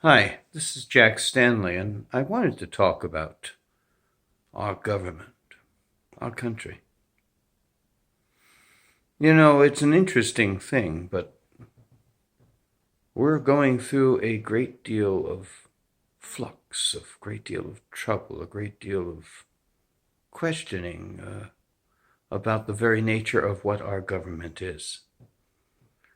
Hi, this is Jack Stanley, and I wanted to talk about our government, our country. You know, it's an interesting thing, but we're going through a great deal of flux, a great deal of trouble, a great deal of questioning about the very nature of what our government is.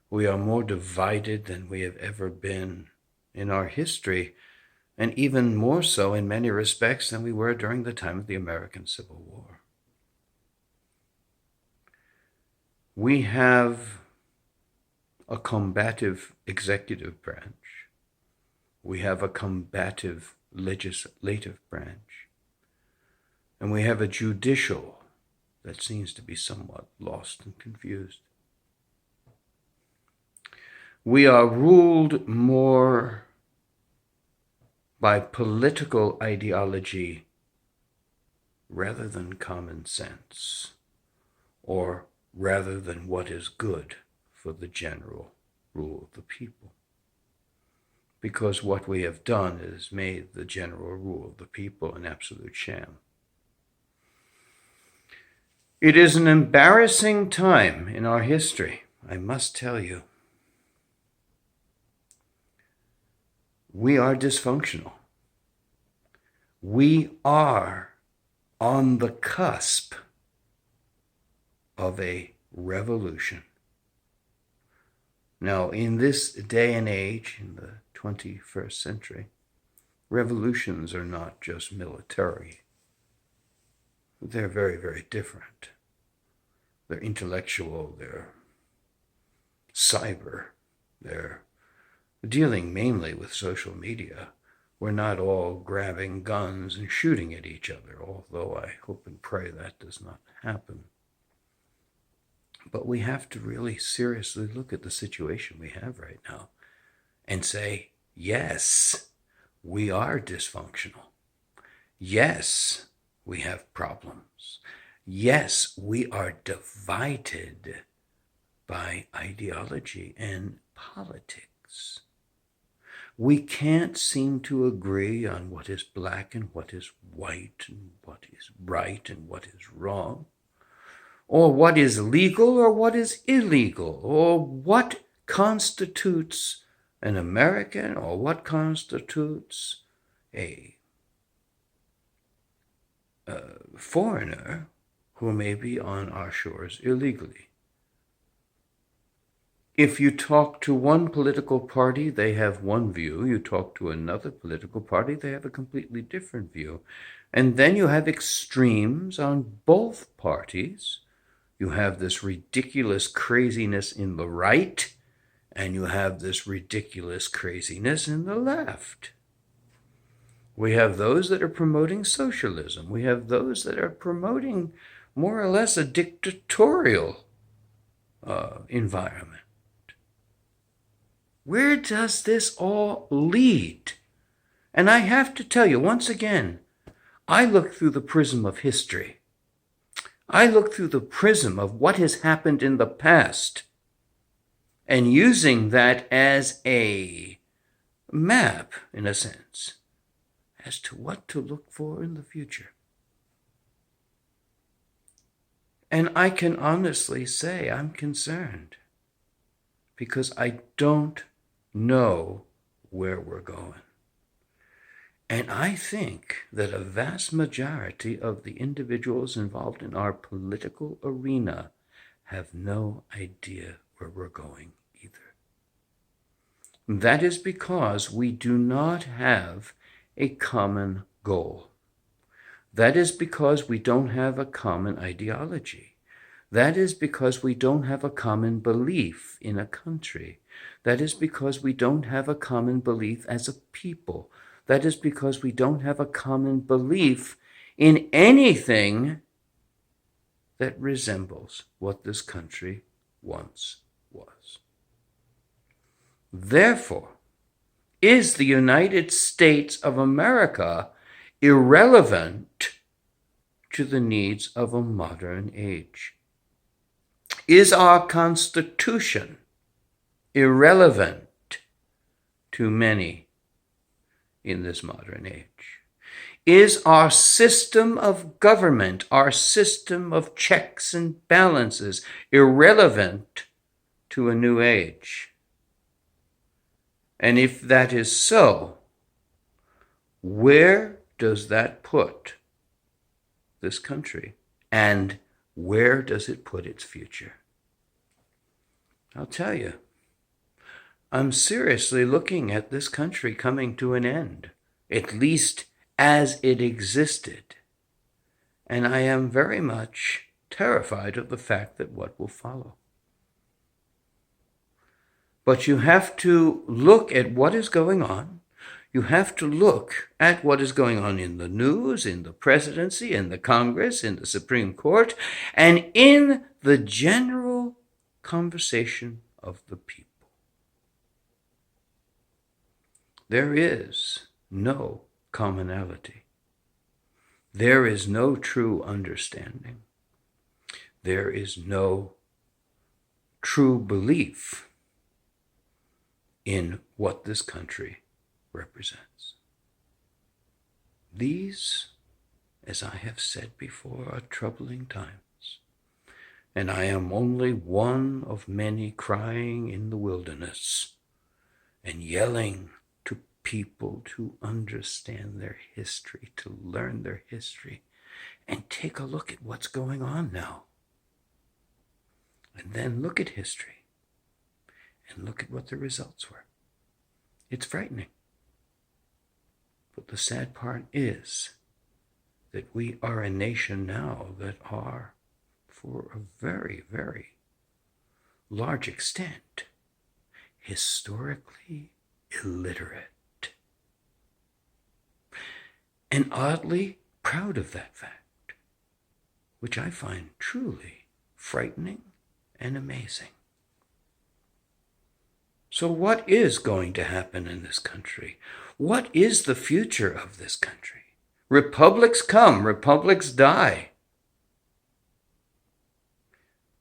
We are more divided than we have ever been in our history, and even more so in many respects than we were during the time of the American Civil War. We have a combative executive branch. We have a combative legislative branch. And we have a judicial that seems to be somewhat lost and confused. We are ruled more by political ideology rather than common sense, or rather than what is good for the general rule of the people. Because what we have done is made the general rule of the people an absolute sham. It is an embarrassing time in our history, I must tell you. We are dysfunctional. We are on the cusp of a revolution. Now, in this day and age, in the 21st century, revolutions are not just military. They're very, very different. They're intellectual, they're cyber, they're dealing mainly with social media. We're not all grabbing guns and shooting at each other, although I hope and pray that does not happen. But we have to really seriously look at the situation we have right now and say, yes, we are dysfunctional. Yes, we have problems. Yes, we are divided by ideology and politics. We can't seem to agree on what is black and what is white and what is right and what is wrong, or what is legal or what is illegal, or what constitutes an American or what constitutes a foreigner who may be on our shores illegally. If you talk to one political party, they have one view. You talk to another political party, they have a completely different view. And then you have extremes on both parties. You have this ridiculous craziness in the right, and you have this ridiculous craziness in the left. We have those that are promoting socialism. We have those that are promoting more or less a dictatorial environment. Where does this all lead? And I have to tell you, once again, I look through the prism of history. I look through the prism of what has happened in the past, and using that as a map, in a sense, as to what to look for in the future. And I can honestly say I'm concerned, because I don't know where we're going. And I think that a vast majority of the individuals involved in our political arena have no idea where we're going either. That is because we do not have a common goal. That is because we don't have a common ideology. That is because we don't have a common belief in a country. That is because we don't have a common belief as a people. That is because we don't have a common belief in anything that resembles what this country once was. Therefore, is the United States of America irrelevant to the needs of a modern age? Is our Constitution irrelevant to many in this modern age? Is our system of government, our system of checks and balances, irrelevant to a new age? And if that is so, where does that put this country? And where does it put its future? I'll tell you, I'm seriously looking at this country coming to an end, at least as it existed. And I am very much terrified of the fact that what will follow. But you have to look at what is going on. You have to look at what is going on in the news, in the presidency, in the Congress, in the Supreme Court, and in the general conversation of the people. There is no commonality. There is no true understanding. There is no true belief in what this country represents. These, as I have said before, are troubling times, and I am only one of many crying in the wilderness and yelling to people to understand their history, to learn their history, and take a look at what's going on now. And then look at history and look at what the results were. It's frightening. But the sad part is that we are a nation now that are, for a very, very large extent, historically illiterate. And oddly proud of that fact, which I find truly frightening and amazing. So what is going to happen in this country? What is the future of this country? Republics come, republics die.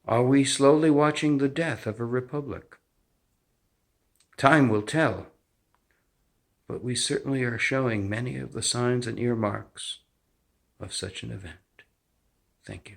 Are we slowly watching the death of a republic? Time will tell, but we certainly are showing many of the signs and earmarks of such an event. Thank you.